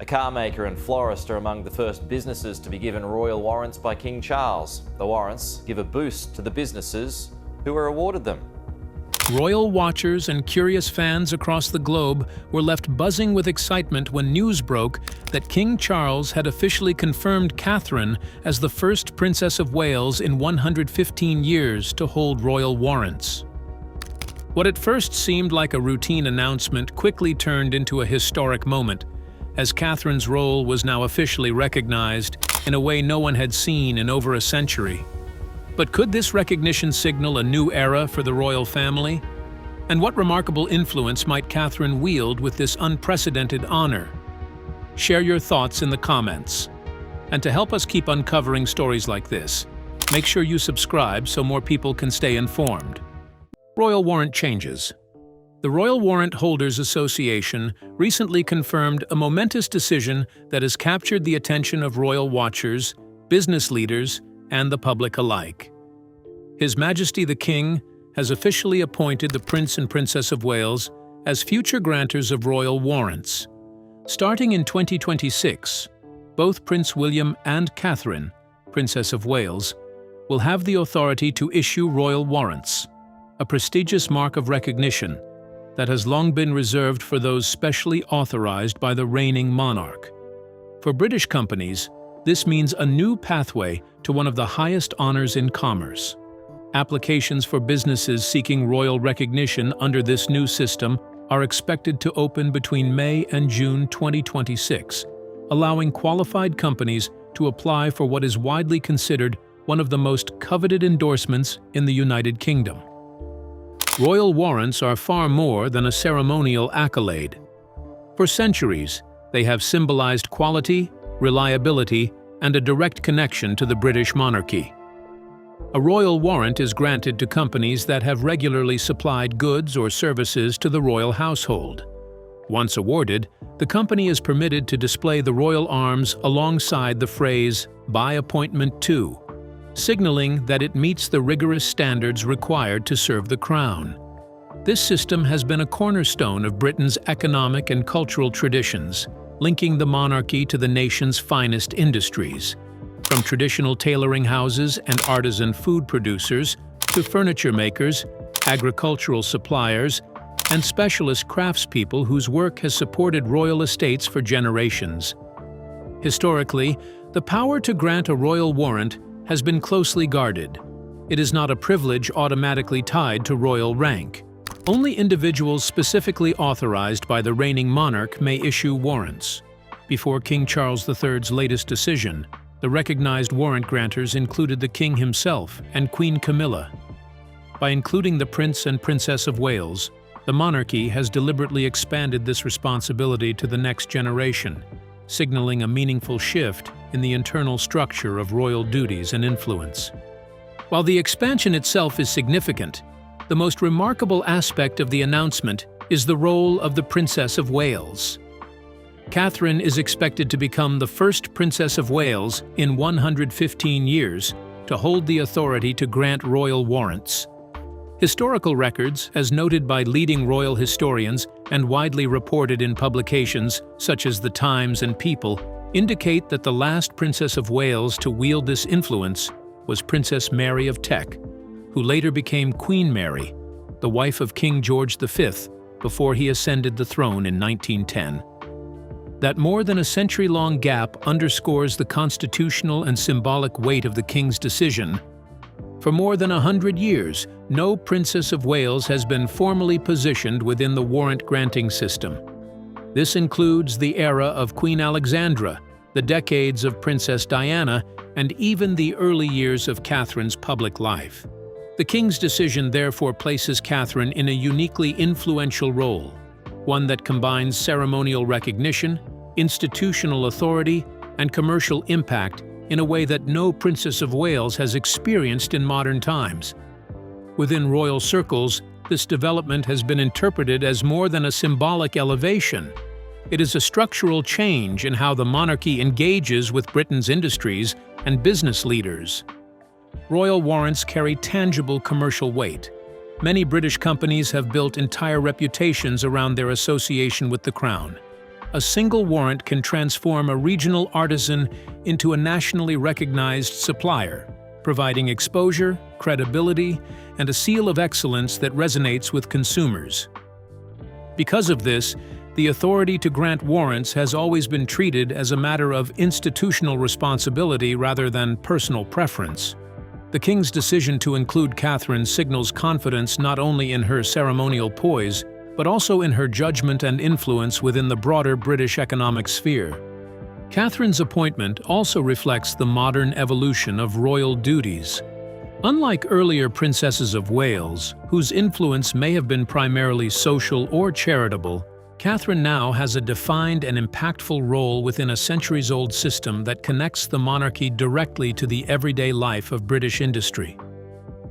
A car maker and florist are among the first businesses to be given royal warrants by King Charles. The warrants give a boost to the businesses who are awarded them. Royal watchers and curious fans across the globe were left buzzing with excitement when news broke that King Charles had officially confirmed Catherine as the first Princess of Wales in 115 years to hold royal warrants. What at first seemed like a routine announcement quickly turned into a historic moment, as Catherine's role was now officially recognized in a way no one had seen in over a century. But could this recognition signal a new era for the royal family? And what remarkable influence might Catherine wield with this unprecedented honor? Share your thoughts in the comments. And to help us keep uncovering stories like this, make sure you subscribe so more people can stay informed. Royal warrant changes. The Royal Warrant Holders Association recently confirmed a momentous decision that has captured the attention of royal watchers, business leaders, and the public alike. His Majesty the King has officially appointed the Prince and Princess of Wales as future grantors of royal warrants. Starting in 2026, both Prince William and Catherine, Princess of Wales, will have the authority to issue royal warrants, a prestigious mark of recognition that has long been reserved for those specially authorized by the reigning monarch. For British companies, this means a new pathway to one of the highest honors in commerce. Applications for businesses seeking royal recognition under this new system are expected to open between May and June 2026, allowing qualified companies to apply for what is widely considered one of the most coveted endorsements in the United Kingdom. Royal warrants are far more than a ceremonial accolade. For centuries, they have symbolized quality, reliability, and a direct connection to the British monarchy. A royal warrant is granted to companies that have regularly supplied goods or services to the royal household. Once awarded, the company is permitted to display the royal arms alongside the phrase "by appointment to," signaling that it meets the rigorous standards required to serve the crown. This system has been a cornerstone of Britain's economic and cultural traditions, linking the monarchy to the nation's finest industries. From traditional tailoring houses and artisan food producers to furniture makers, agricultural suppliers, and specialist craftspeople whose work has supported royal estates for generations. Historically, the power to grant a royal warrant has been closely guarded. It is not a privilege automatically tied to royal rank. Only individuals specifically authorized by the reigning monarch may issue warrants. Before King Charles III's latest decision, the recognized warrant grantors included the King himself and Queen Camilla. By including the Prince and Princess of Wales, the monarchy has deliberately expanded this responsibility to the next generation, signaling a meaningful shift in the internal structure of royal duties and influence. While the expansion itself is significant, the most remarkable aspect of the announcement is the role of the Princess of Wales. Catherine is expected to become the first Princess of Wales in 115 years to hold the authority to grant royal warrants. Historical records, as noted by leading royal historians and widely reported in publications such as The Times and People, indicate that the last Princess of Wales to wield this influence was Princess Mary of Teck, who later became Queen Mary, the wife of King George V, before he ascended the throne in 1910. That more than a century-long gap underscores the constitutional and symbolic weight of the King's decision. For more than 100 years, no Princess of Wales has been formally positioned within the warrant-granting system. This includes the era of Queen Alexandra, the decades of Princess Diana, and even the early years of Catherine's public life. The King's decision therefore places Catherine in a uniquely influential role, one that combines ceremonial recognition, institutional authority, and commercial impact in a way that no Princess of Wales has experienced in modern times. Within royal circles, this development has been interpreted as more than a symbolic elevation. It is a structural change in how the monarchy engages with Britain's industries and business leaders. Royal warrants carry tangible commercial weight. Many British companies have built entire reputations around their association with the Crown. a single warrant can transform a regional artisan into a nationally recognized supplier, providing exposure, credibility, and a seal of excellence that resonates with consumers. Because of this, the authority to grant warrants has always been treated as a matter of institutional responsibility rather than personal preference. The king's decision to include Catherine signals confidence not only in her ceremonial poise, but also in her judgment and influence within the broader British economic sphere. Catherine's appointment also reflects the modern evolution of royal duties. Unlike earlier princesses of Wales, whose influence may have been primarily social or charitable, Catherine now has a defined and impactful role within a centuries-old system that connects the monarchy directly to the everyday life of British industry.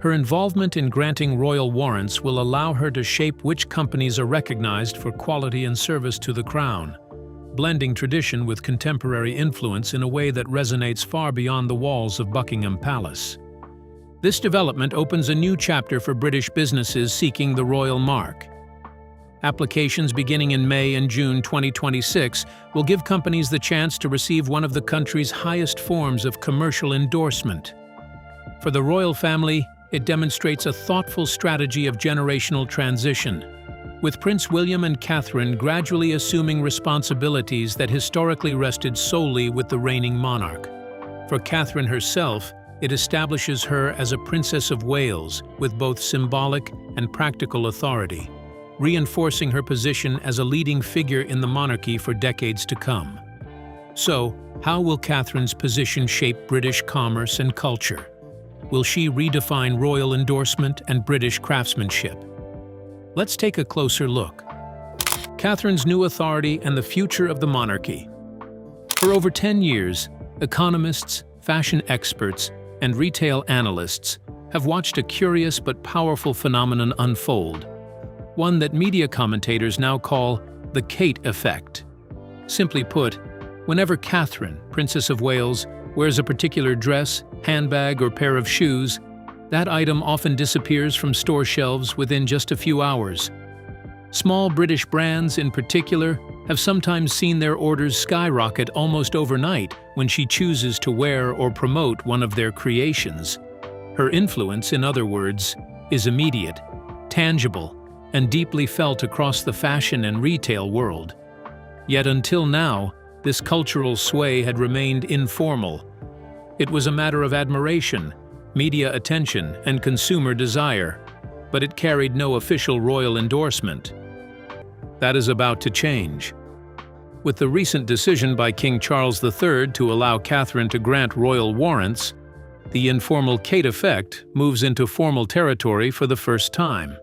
Her involvement in granting royal warrants will allow her to shape which companies are recognized for quality and service to the crown, blending tradition with contemporary influence in a way that resonates far beyond the walls of Buckingham Palace. This development opens a new chapter for British businesses seeking the royal mark. Applications beginning in May and June 2026 will give companies the chance to receive one of the country's highest forms of commercial endorsement. For the royal family, it demonstrates a thoughtful strategy of generational transition, with Prince William and Catherine gradually assuming responsibilities that historically rested solely with the reigning monarch. For Catherine herself, it establishes her as a Princess of Wales with both symbolic and practical authority, reinforcing her position as a leading figure in the monarchy for decades to come. So, how will Catherine's position shape British commerce and culture? Will she redefine royal endorsement and British craftsmanship? Let's take a closer look. Catherine's new authority and the future of the monarchy. For over 10 years, economists, fashion experts, and retail analysts have watched a curious but powerful phenomenon unfold, one that media commentators now call the Kate effect. Simply put, whenever Catherine, Princess of Wales, wears a particular dress, handbag, or pair of shoes, that item often disappears from store shelves within just a few hours. Small British brands, in particular, have sometimes seen their orders skyrocket almost overnight when she chooses to wear or promote one of their creations. Her influence, in other words, is immediate, tangible, and deeply felt across the fashion and retail world. Yet until now, this cultural sway had remained informal. It was a matter of admiration, media attention, and consumer desire, but it carried no official royal endorsement. That is about to change. With the recent decision by King Charles III to allow Catherine to grant royal warrants, the informal Kate effect moves into formal territory for the first time.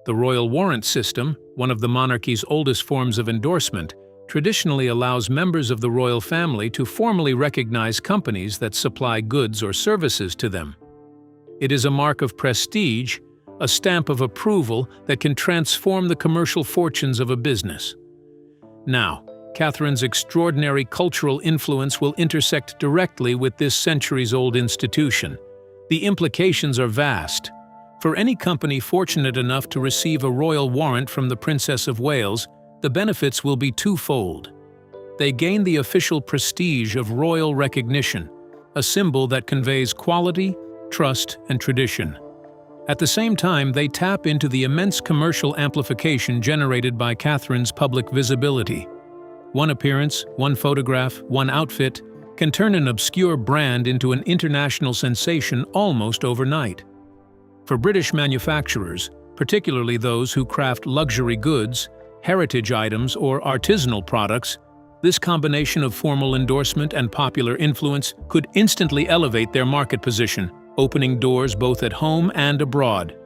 The royal warrant system, one of the monarchy's oldest forms of endorsement, traditionally allows members of the royal family to formally recognize companies that supply goods or services to them. It is a mark of prestige, a stamp of approval that can transform the commercial fortunes of a business. Now, Catherine's extraordinary cultural influence will intersect directly with this centuries-old institution. The implications are vast. For any company fortunate enough to receive a royal warrant from the Princess of Wales, the benefits will be twofold. They gain the official prestige of royal recognition, a symbol that conveys quality, trust, and tradition. At the same time, they tap into the immense commercial amplification generated by Catherine's public visibility. One appearance, one photograph, one outfit can turn an obscure brand into an international sensation almost overnight. For British manufacturers, particularly those who craft luxury goods, heritage items, or artisanal products, this combination of formal endorsement and popular influence could instantly elevate their market position, opening doors both at home and abroad.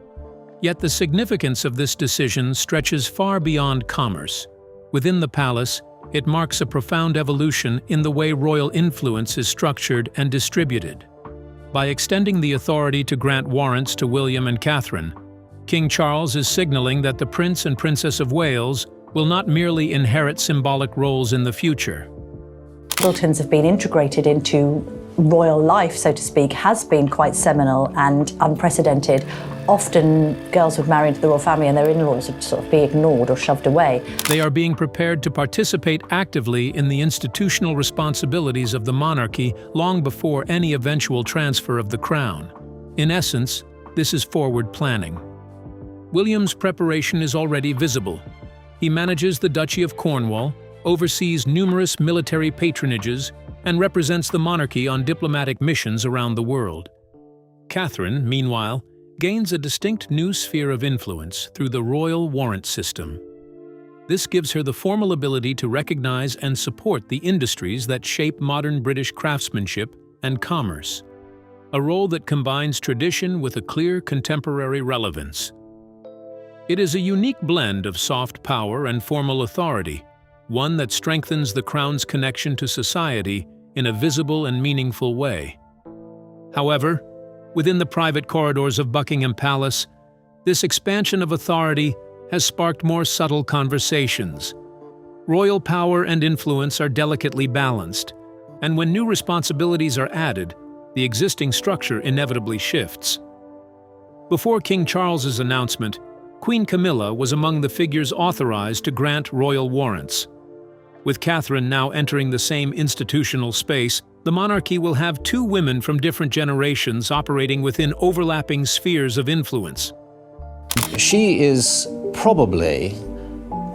Yet the significance of this decision stretches far beyond commerce. Within the palace, it marks a profound evolution in the way royal influence is structured and distributed. By extending the authority to grant warrants to William and Catherine, King Charles is signaling that the Prince and Princess of Wales will not merely inherit symbolic roles in the future. Wiltons have been integrated into royal life, so to speak, has been quite seminal and unprecedented. Often girls would marry into the royal family and their in-laws would sort of be ignored or shoved away. They are being prepared to participate actively in the institutional responsibilities of the monarchy long before any eventual transfer of the crown. In essence, this is forward planning. William's preparation is already visible. He manages the Duchy of Cornwall, oversees numerous military patronages, and represents the monarchy on diplomatic missions around the world. Catherine, meanwhile, gains a distinct new sphere of influence through the royal warrant system. This gives her the formal ability to recognize and support the industries that shape modern British craftsmanship and commerce, a role that combines tradition with a clear contemporary relevance. It is a unique blend of soft power and formal authority, one that strengthens the crown's connection to society in a visible and meaningful way. However, within the private corridors of Buckingham Palace, this expansion of authority has sparked more subtle conversations. Royal power and influence are delicately balanced, and when new responsibilities are added, the existing structure inevitably shifts. Before King Charles's announcement, Queen Camilla was among the figures authorized to grant royal warrants. With Catherine now entering the same institutional space, the monarchy will have two women from different generations operating within overlapping spheres of influence. She is probably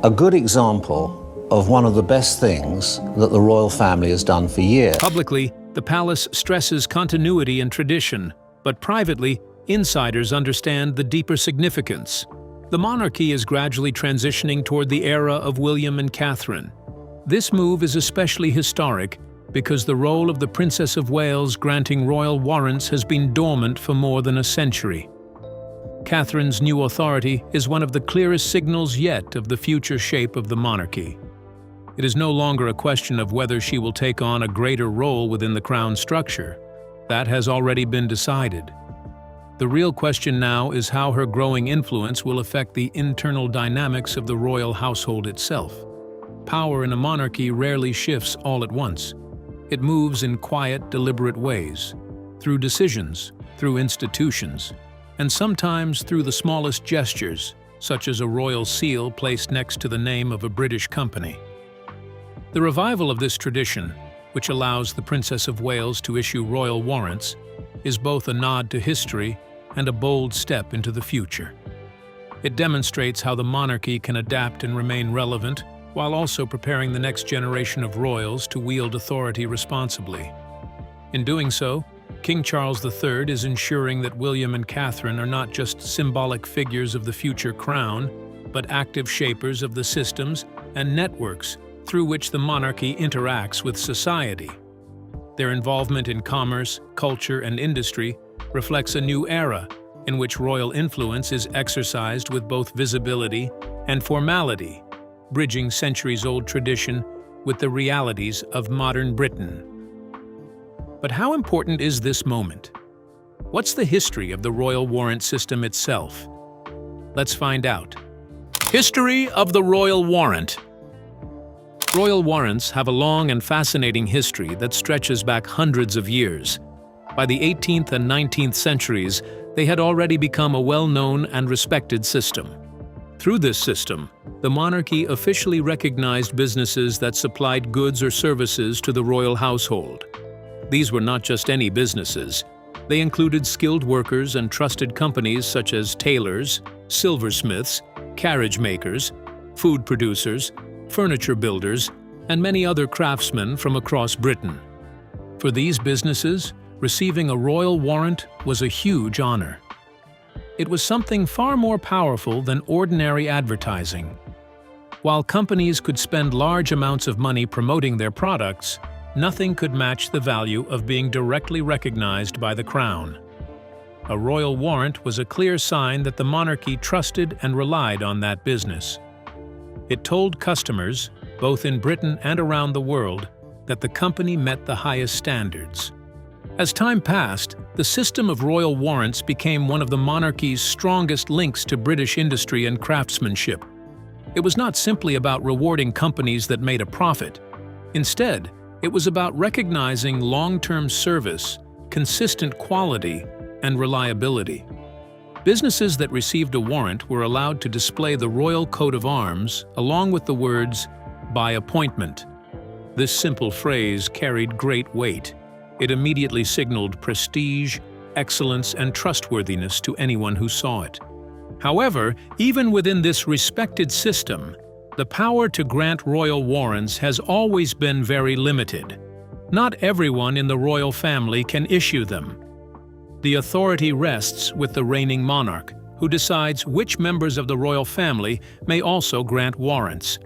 a good example of one of the best things that the royal family has done for years. Publicly, the palace stresses continuity and tradition, but privately, insiders understand the deeper significance. The monarchy is gradually transitioning toward the era of William and Catherine. This move is especially historic because the role of the Princess of Wales granting royal warrants has been dormant for more than a century. Catherine's new authority is one of the clearest signals yet of the future shape of the monarchy. It is no longer a question of whether she will take on a greater role within the crown structure. That has already been decided. The real question now is how her growing influence will affect the internal dynamics of the royal household itself. Power in a monarchy rarely shifts all at once. It moves in quiet, deliberate ways, through decisions, through institutions, and sometimes through the smallest gestures, such as a royal seal placed next to the name of a British company. The revival of this tradition, which allows the Princess of Wales to issue royal warrants, is both a nod to history and a bold step into the future. It demonstrates how the monarchy can adapt and remain relevant, while also preparing the next generation of royals to wield authority responsibly. In doing so, King Charles III is ensuring that William and Catherine are not just symbolic figures of the future crown, but active shapers of the systems and networks through which the monarchy interacts with society. Their involvement in commerce, culture, and industry reflects a new era in which royal influence is exercised with both visibility and formality, bridging centuries-old tradition with the realities of modern Britain. But how important is this moment? What's the history of the royal warrant system itself? Let's find out. History of the royal warrant. Royal warrants have a long and fascinating history that stretches back hundreds of years. By the 18th and 19th centuries, they had already become a well-known and respected system. Through this system, the monarchy officially recognized businesses that supplied goods or services to the royal household. These were not just any businesses. They included skilled workers and trusted companies such as tailors, silversmiths, carriage makers, food producers, furniture builders, and many other craftsmen from across Britain. For these businesses, receiving a royal warrant was a huge honor. It was something far more powerful than ordinary advertising. While companies could spend large amounts of money promoting their products, nothing could match the value of being directly recognized by the crown. A royal warrant was a clear sign that the monarchy trusted and relied on that business. It told customers, both in Britain and around the world, that the company met the highest standards. As time passed, the system of royal warrants became one of the monarchy's strongest links to British industry and craftsmanship. It was not simply about rewarding companies that made a profit. Instead, It was about recognizing long-term service, consistent quality, and reliability. Businesses that received a warrant were allowed to display the royal coat of arms along with the words, "by appointment." This simple phrase carried great weight. It immediately signaled prestige, excellence, and trustworthiness to anyone who saw it. However, even within this respected system, the power to grant royal warrants has always been very limited. Not everyone in the royal family can issue them. The authority rests with the reigning monarch, who decides which members of the royal family may also grant warrants.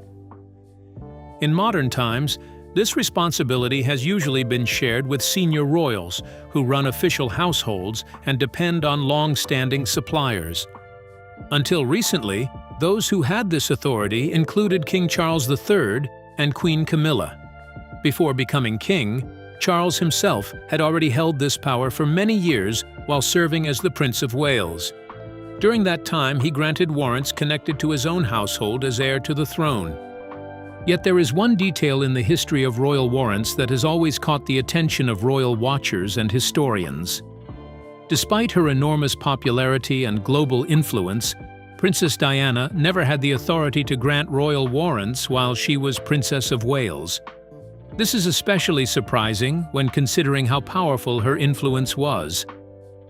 In modern times, this responsibility has usually been shared with senior royals who run official households and depend on long-standing suppliers. Until recently, those who had this authority included King Charles III and Queen Camilla. Before becoming king, Charles himself had already held this power for many years while serving as the Prince of Wales. During that time, he granted warrants connected to his own household as heir to the throne. Yet there is one detail in the history of royal warrants that has always caught the attention of royal watchers and historians. Despite her enormous popularity and global influence, Princess Diana never had the authority to grant royal warrants while she was Princess of Wales. This is especially surprising when considering how powerful her influence was.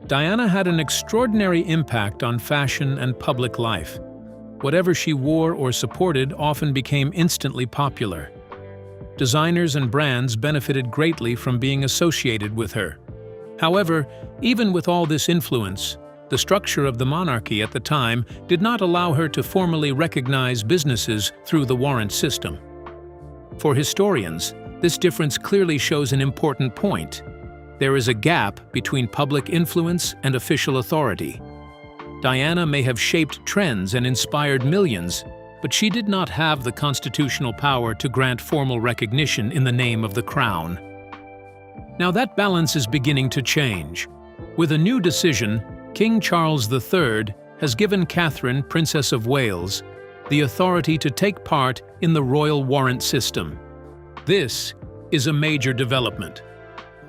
Diana had an extraordinary impact on fashion and public life. Whatever she wore or supported often became instantly popular. Designers and brands benefited greatly from being associated with her. However, even with all this influence, the structure of the monarchy at the time did not allow her to formally recognize businesses through the warrant system. For historians, this difference clearly shows an important point. There is a gap between public influence and official authority. Diana may have shaped trends and inspired millions, but she did not have the constitutional power to grant formal recognition in the name of the crown. Now that balance is beginning to change. With a new decision, King Charles III has given Catherine, Princess of Wales, the authority to take part in the royal warrant system. This is a major development.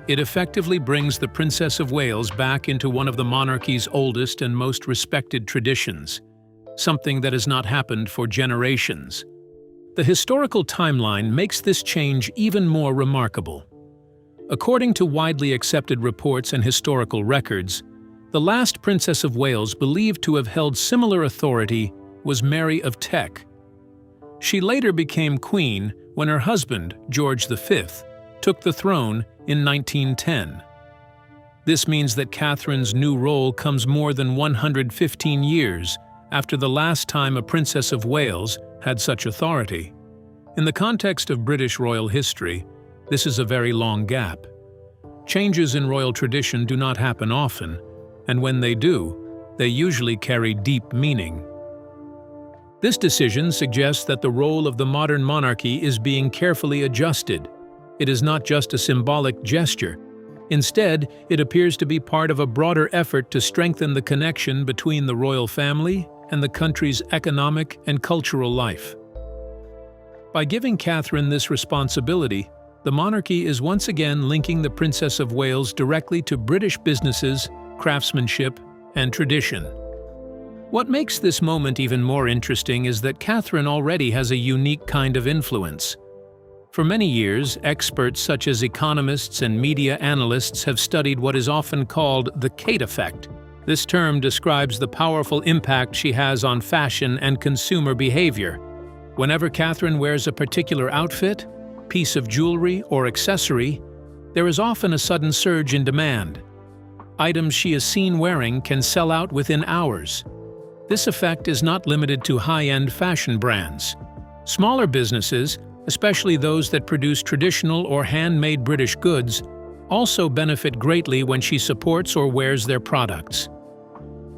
It effectively brings the Princess of Wales back into one of the monarchy's oldest and most respected traditions, something that has not happened for generations. The historical timeline makes this change even more remarkable. According to widely accepted reports and historical records, the last Princess of Wales believed to have held similar authority was Mary of Teck. She later became queen when her husband, George V, took the throne in 1910. This means that Catherine's new role comes more than 115 years after the last time a Princess of Wales had such authority. In the context of British royal history, this is a very long gap. Changes in royal tradition do not happen often, and when they do, they usually carry deep meaning. This decision suggests that the role of the modern monarchy is being carefully adjusted. It is not just a symbolic gesture. Instead, it appears to be part of a broader effort to strengthen the connection between the royal family and the country's economic and cultural life. By giving Catherine this responsibility, the monarchy is once again linking the Princess of Wales directly to British businesses, craftsmanship, and tradition. What makes this moment even more interesting is that Catherine already has a unique kind of influence. For many years, experts such as economists and media analysts have studied what is often called the Kate effect. This term describes the powerful impact she has on fashion and consumer behavior. Whenever Catherine wears a particular outfit, piece of jewelry, or accessory, there is often a sudden surge in demand. Items she is seen wearing can sell out within hours. This effect is not limited to high-end fashion brands. Smaller businesses, especially those that produce traditional or handmade British goods, also benefit greatly when she supports or wears their products.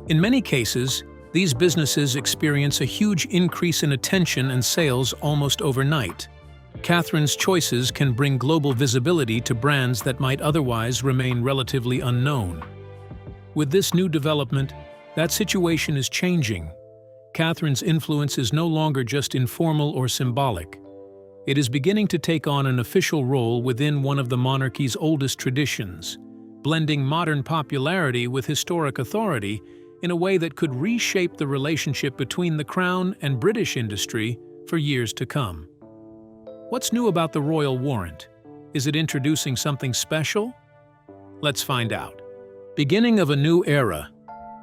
In many cases, these businesses experience a huge increase in attention and sales almost overnight. Catherine's choices can bring global visibility to brands that might otherwise remain relatively unknown. With this new development, that situation is changing. Catherine's influence is no longer just informal or symbolic. it is beginning to take on an official role within one of the monarchy's oldest traditions, blending modern popularity with historic authority in a way that could reshape the relationship between the Crown and British industry for years to come. What's new about the royal warrant? Is it introducing something special? Let's find out. Beginning of a new era.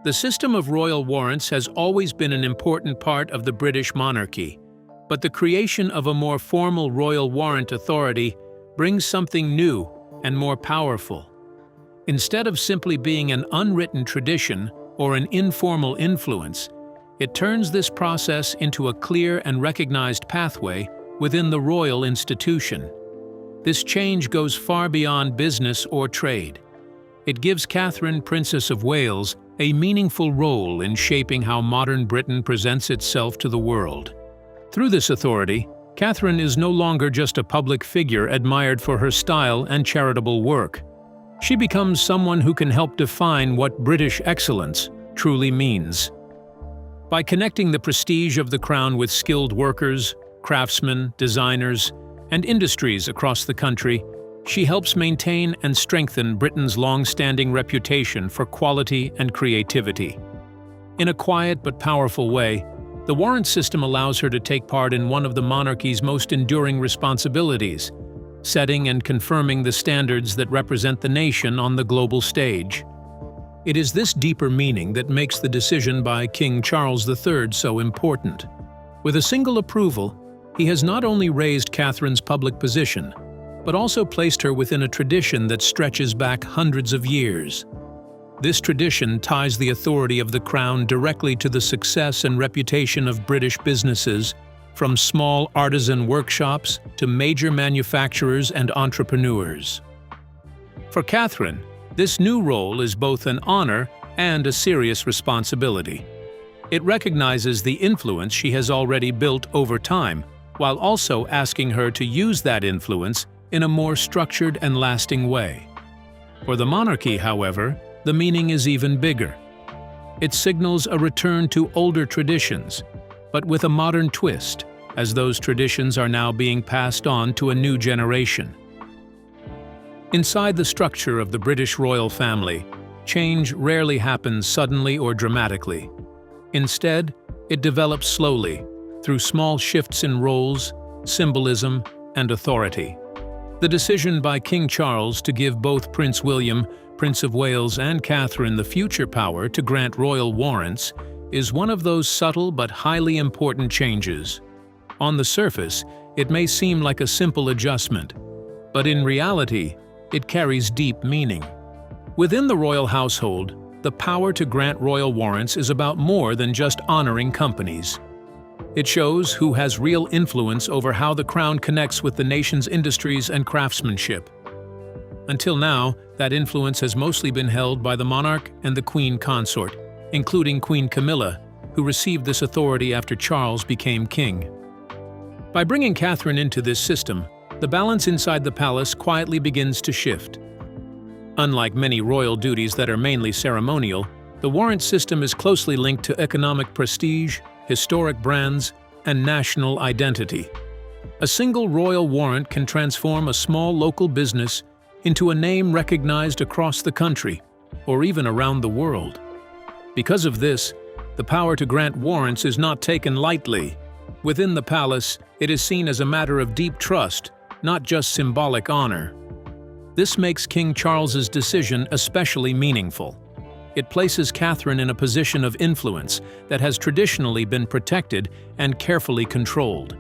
The system of royal warrants has always been an important part of the British monarchy, but the creation of a more formal royal warrant authority brings something new and more powerful. Instead of simply being an unwritten tradition or an informal influence, it turns this process into a clear and recognized pathway within the royal institution. This change goes far beyond business or trade. It gives Catherine, Princess of Wales, a meaningful role in shaping how modern Britain presents itself to the world. Through this authority, Catherine is no longer just a public figure admired for her style and charitable work. She becomes someone who can help define what British excellence truly means. By connecting the prestige of the Crown with skilled workers, craftsmen, designers, and industries across the country, she helps maintain and strengthen Britain's long-standing reputation for quality and creativity. In a quiet but powerful way, the warrant system allows her to take part in one of the monarchy's most enduring responsibilities, setting and confirming the standards that represent the nation on the global stage. It is this deeper meaning that makes the decision by King Charles III so important. With a single approval, he has not only raised Catherine's public position, but also placed her within a tradition that stretches back hundreds of years. This tradition ties the authority of the Crown directly to the success and reputation of British businesses, from small artisan workshops to major manufacturers and entrepreneurs. For Catherine, this new role is both an honor and a serious responsibility. It recognizes the influence she has already built over time, while also asking her to use that influence in a more structured and lasting way. For the monarchy, however, the meaning is even bigger. It signals a return to older traditions, but with a modern twist, as those traditions are now being passed on to a new generation. Inside the structure of the British royal family, change rarely happens suddenly or dramatically. Instead, it develops slowly, through small shifts in roles, symbolism, and authority. The decision by King Charles to give both Prince William, Prince of Wales, and Catherine the future power to grant royal warrants is one of those subtle but highly important changes. On the surface, it may seem like a simple adjustment, but in reality, it carries deep meaning. Within the royal household, the power to grant royal warrants is about more than just honoring companies. It shows who has real influence over how the Crown connects with the nation's industries and craftsmanship. Until now, that influence has mostly been held by the monarch and the Queen consort, including Queen Camilla, who received this authority after Charles became king. By bringing Catherine into this system, the balance inside the palace quietly begins to shift. Unlike many royal duties that are mainly ceremonial, the warrant system is closely linked to economic prestige, historic brands, and national identity. A single royal warrant can transform a small local business into a name recognized across the country, or even around the world. Because of this, the power to grant warrants is not taken lightly. Within the palace, it is seen as a matter of deep trust, not just symbolic honor. This makes King Charles's decision especially meaningful. It places Catherine in a position of influence that has traditionally been protected and carefully controlled.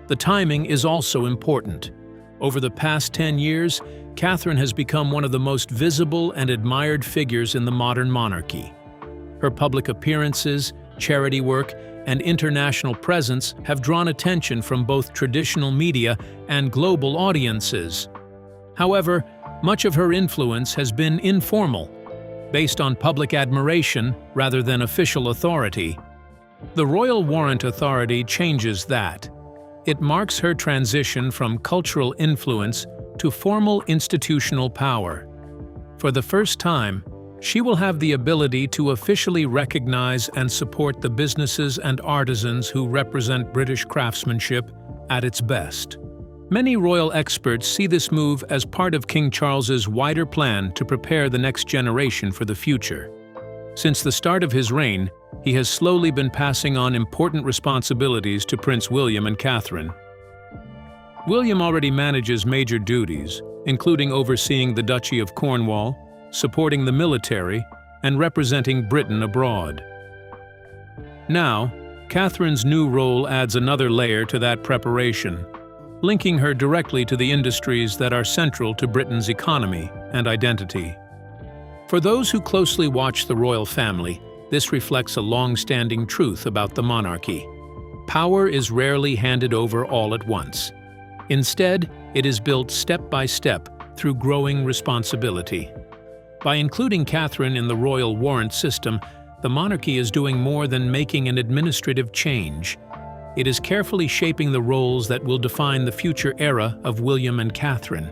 The timing is also important. Over the past 10 years, Catherine has become one of the most visible and admired figures in the modern monarchy. Her public appearances, charity work, and international presence have drawn attention from both traditional media and global audiences. However, much of her influence has been informal, based on public admiration rather than official authority. The Royal Warrant Authority changes that. It marks her transition from cultural influence to formal institutional power. For the first time, she will have the ability to officially recognize and support the businesses and artisans who represent British craftsmanship at its best. Many royal experts see this move as part of King Charles's wider plan to prepare the next generation for the future. Since the start of his reign, he has slowly been passing on important responsibilities to Prince William and Catherine. William already manages major duties, including overseeing the Duchy of Cornwall, supporting the military, and representing Britain abroad. Now, Catherine's new role adds another layer to that preparation, linking her directly to the industries that are central to Britain's economy and identity. For those who closely watch the royal family, this reflects a long-standing truth about the monarchy. Power is rarely handed over all at once. Instead, it is built step by step through growing responsibility. By including Catherine in the royal warrant system, the monarchy is doing more than making an administrative change. It is carefully shaping the roles that will define the future era of William and Catherine.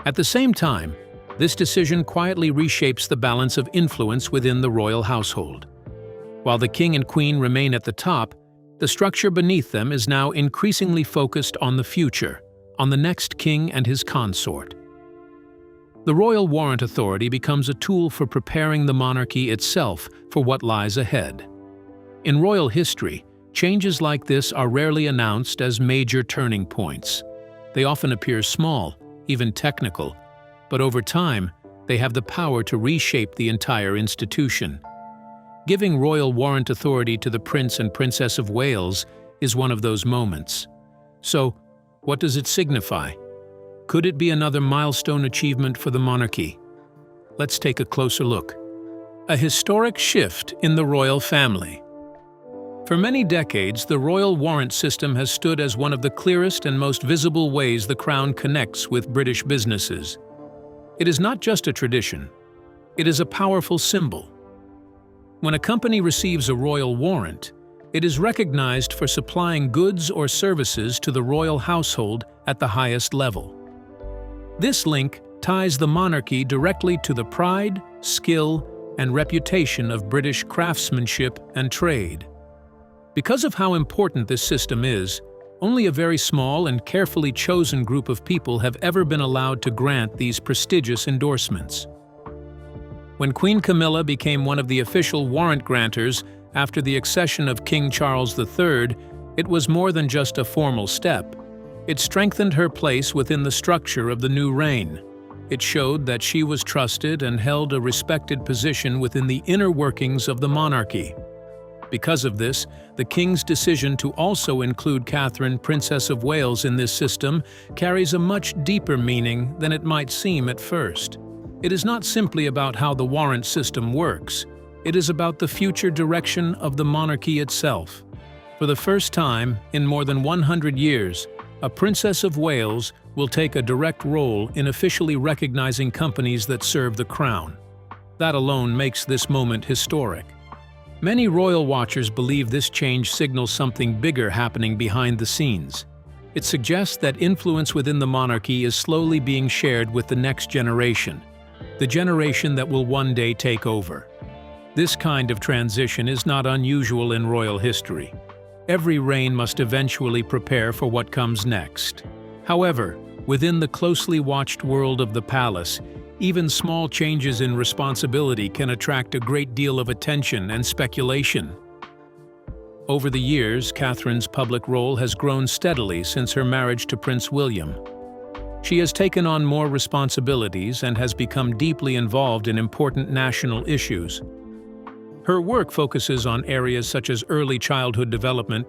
At the same time, this decision quietly reshapes the balance of influence within the royal household. While the king and queen remain at the top, the structure beneath them is now increasingly focused on the future, on the next king and his consort. The royal warrant authority becomes a tool for preparing the monarchy itself for what lies ahead. In royal history, changes like this are rarely announced as major turning points. They often appear small, even technical, but over time, they have the power to reshape the entire institution. Giving royal warrant authority to the Prince and Princess of Wales is one of those moments. So, what does it signify? Could it be another milestone achievement for the monarchy? Let's take a closer look. A historic shift in the royal family. For many decades, the royal warrant system has stood as one of the clearest and most visible ways the Crown connects with British businesses. It is not just a tradition, it is a powerful symbol. When a company receives a royal warrant, it is recognized for supplying goods or services to the royal household at the highest level. This link ties the monarchy directly to the pride, skill, and reputation of British craftsmanship and trade. Because of how important this system is, only a very small and carefully chosen group of people have ever been allowed to grant these prestigious endorsements. When Queen Camilla became one of the official warrant grantors after the accession of King Charles III, it was more than just a formal step. It strengthened her place within the structure of the new reign. It showed that she was trusted and held a respected position within the inner workings of the monarchy. Because of this, the King's decision to also include Catherine, Princess of Wales, in this system carries a much deeper meaning than it might seem at first. It is not simply about how the warrant system works. It is about the future direction of the monarchy itself. For the first time in more than 100 years, a Princess of Wales will take a direct role in officially recognizing companies that serve the Crown. That alone makes this moment historic. Many royal watchers believe this change signals something bigger happening behind the scenes. It suggests that influence within the monarchy is slowly being shared with the next generation, the generation that will one day take over. This kind of transition is not unusual in royal history. Every reign must eventually prepare for what comes next. However, within the closely watched world of the palace, even small changes in responsibility can attract a great deal of attention and speculation. Over the years, Catherine's public role has grown steadily since her marriage to Prince William. She has taken on more responsibilities and has become deeply involved in important national issues. Her work focuses on areas such as early childhood development,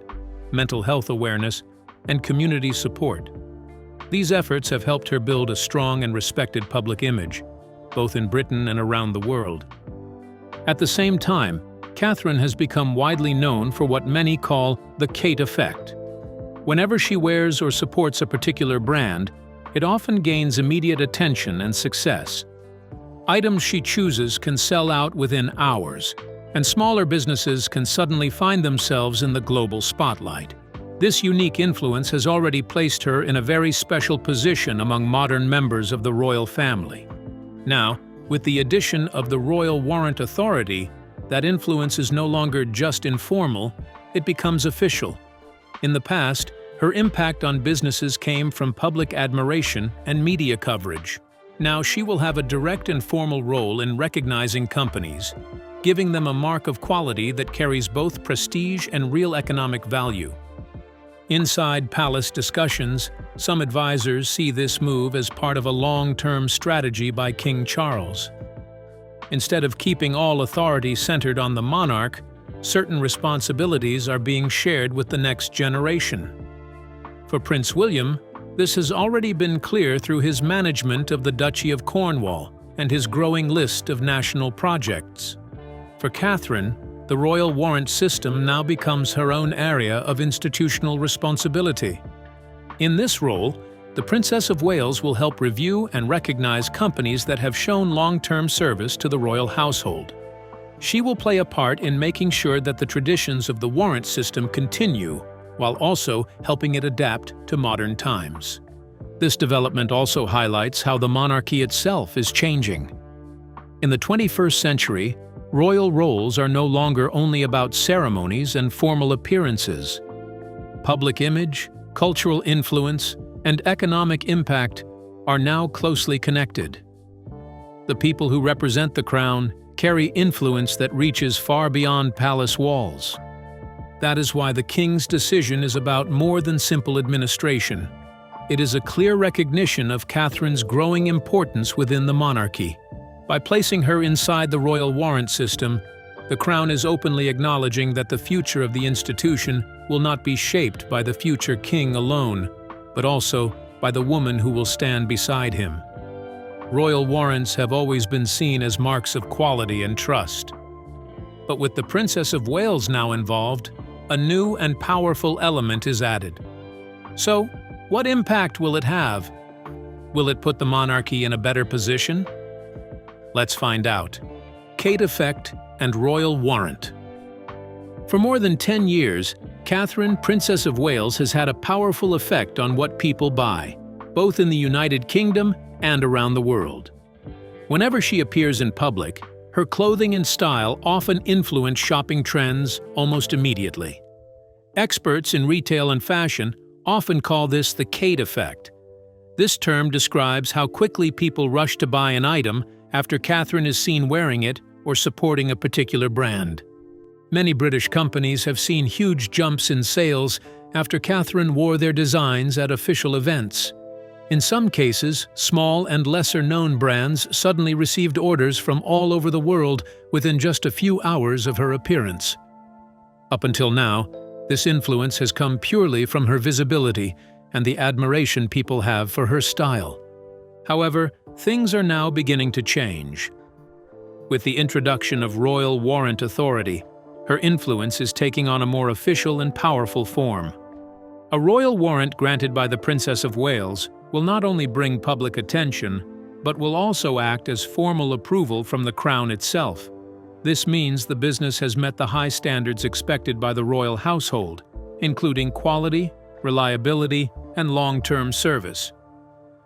mental health awareness, and community support. These efforts have helped her build a strong and respected public image, both in Britain and around the world. At the same time, Catherine has become widely known for what many call the Kate effect. Whenever she wears or supports a particular brand, it often gains immediate attention and success. Items she chooses can sell out within hours, and smaller businesses can suddenly find themselves in the global spotlight. This unique influence has already placed her in a very special position among modern members of the royal family. Now, with the addition of the royal warrant authority, that influence is no longer just informal, it becomes official. In the past, her impact on businesses came from public admiration and media coverage. Now she will have a direct and formal role in recognizing companies, giving them a mark of quality that carries both prestige and real economic value. Inside palace discussions, some advisors see this move as part of a long-term strategy by King Charles. Instead of keeping all authority centered on the monarch, certain responsibilities are being shared with the next generation. For Prince William, this has already been clear through his management of the Duchy of Cornwall and his growing list of national projects. For Catherine, the royal warrant system now becomes her own area of institutional responsibility. In this role, the Princess of Wales will help review and recognize companies that have shown long-term service to the royal household. She will play a part in making sure that the traditions of the warrant system continue, while also helping it adapt to modern times. This development also highlights how the monarchy itself is changing. In the 21st century, royal roles are no longer only about ceremonies and formal appearances. Public image, cultural influence, and economic impact are now closely connected. The people who represent the crown carry influence that reaches far beyond palace walls. That is why the king's decision is about more than simple administration. It is a clear recognition of Catherine's growing importance within the monarchy. By placing her inside the royal warrant system, the crown is openly acknowledging that the future of the institution will not be shaped by the future king alone, but also by the woman who will stand beside him. Royal warrants have always been seen as marks of quality and trust. But with the Princess of Wales now involved, a new and powerful element is added. So, what impact will it have? Will it put the monarchy in a better position? Let's find out. Kate Effect and Royal Warrant. For more than 10 years, Catherine, Princess of Wales, has had a powerful effect on what people buy, both in the United Kingdom and around the world. Whenever she appears in public, her clothing and style often influence shopping trends almost immediately. Experts in retail and fashion often call this the Kate Effect. This term describes how quickly people rush to buy an item after Catherine is seen wearing it or supporting a particular brand. Many British companies have seen huge jumps in sales after Catherine wore their designs at official events. In some cases, small and lesser-known brands suddenly received orders from all over the world within just a few hours of her appearance. Up until now, this influence has come purely from her visibility and the admiration people have for her style. However, things are now beginning to change. With the introduction of royal warrant authority, her influence is taking on a more official and powerful form. A royal warrant granted by the Princess of Wales will not only bring public attention, but will also act as formal approval from the Crown itself. This means the business has met the high standards expected by the royal household, including quality, reliability, and long-term service.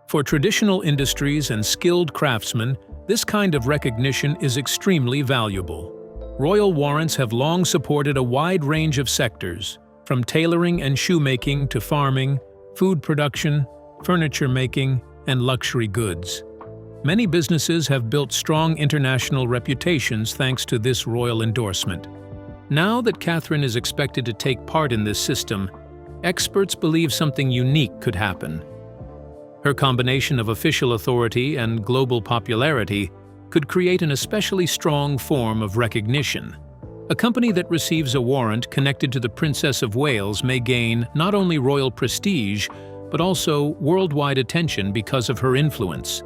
For traditional industries and skilled craftsmen, this kind of recognition is extremely valuable. Royal warrants have long supported a wide range of sectors, from tailoring and shoemaking to farming, food production, furniture making, and luxury goods. Many businesses have built strong international reputations thanks to this royal endorsement. Now that Catherine is expected to take part in this system, experts believe something unique could happen. Her combination of official authority and global popularity could create an especially strong form of recognition. A company that receives a warrant connected to the Princess of Wales may gain not only royal prestige, but also worldwide attention because of her influence.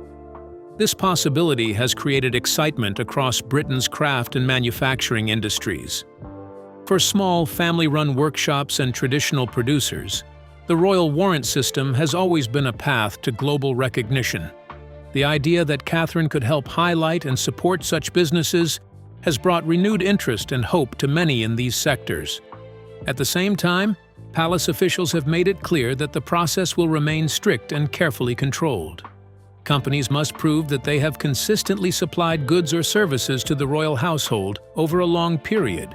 This possibility has created excitement across Britain's craft and manufacturing industries. For small, family-run workshops and traditional producers, the royal warrant system has always been a path to global recognition. The idea that Catherine could help highlight and support such businesses has brought renewed interest and hope to many in these sectors. At the same time, palace officials have made it clear that the process will remain strict and carefully controlled. Companies must prove that they have consistently supplied goods or services to the royal household over a long period.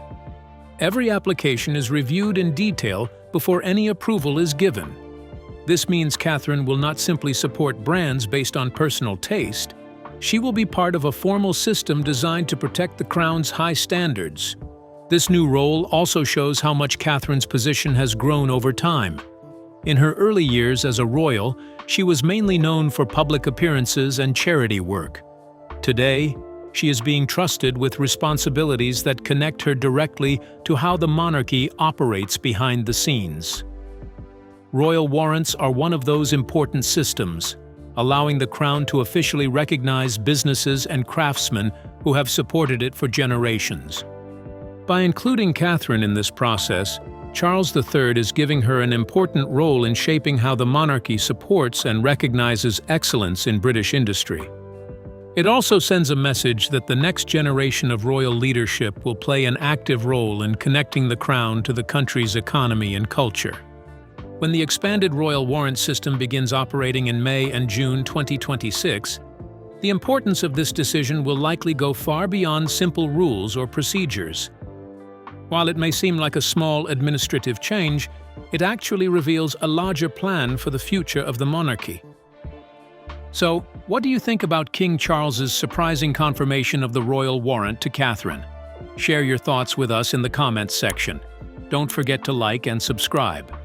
every application is reviewed in detail before any approval is given. This means Catherine will not simply support brands based on personal taste. She will be part of a formal system designed to protect the Crown's high standards. This new role also shows how much Catherine's position has grown over time. In her early years as a royal, she was mainly known for public appearances and charity work. Today, she is being trusted with responsibilities that connect her directly to how the monarchy operates behind the scenes. Royal warrants are one of those important systems, allowing the Crown to officially recognize businesses and craftsmen who have supported it for generations. By including Catherine in this process, Charles III is giving her an important role in shaping how the monarchy supports and recognizes excellence in British industry. It also sends a message that the next generation of royal leadership will play an active role in connecting the Crown to the country's economy and culture. When the expanded royal warrant system begins operating in May and June 2026, the importance of this decision will likely go far beyond simple rules or procedures. While it may seem like a small administrative change, it actually reveals a larger plan for the future of the monarchy. So, what do you think about King Charles's surprising confirmation of the royal warrant to Catherine? Share your thoughts with us in the comments section. Don't forget to like and subscribe.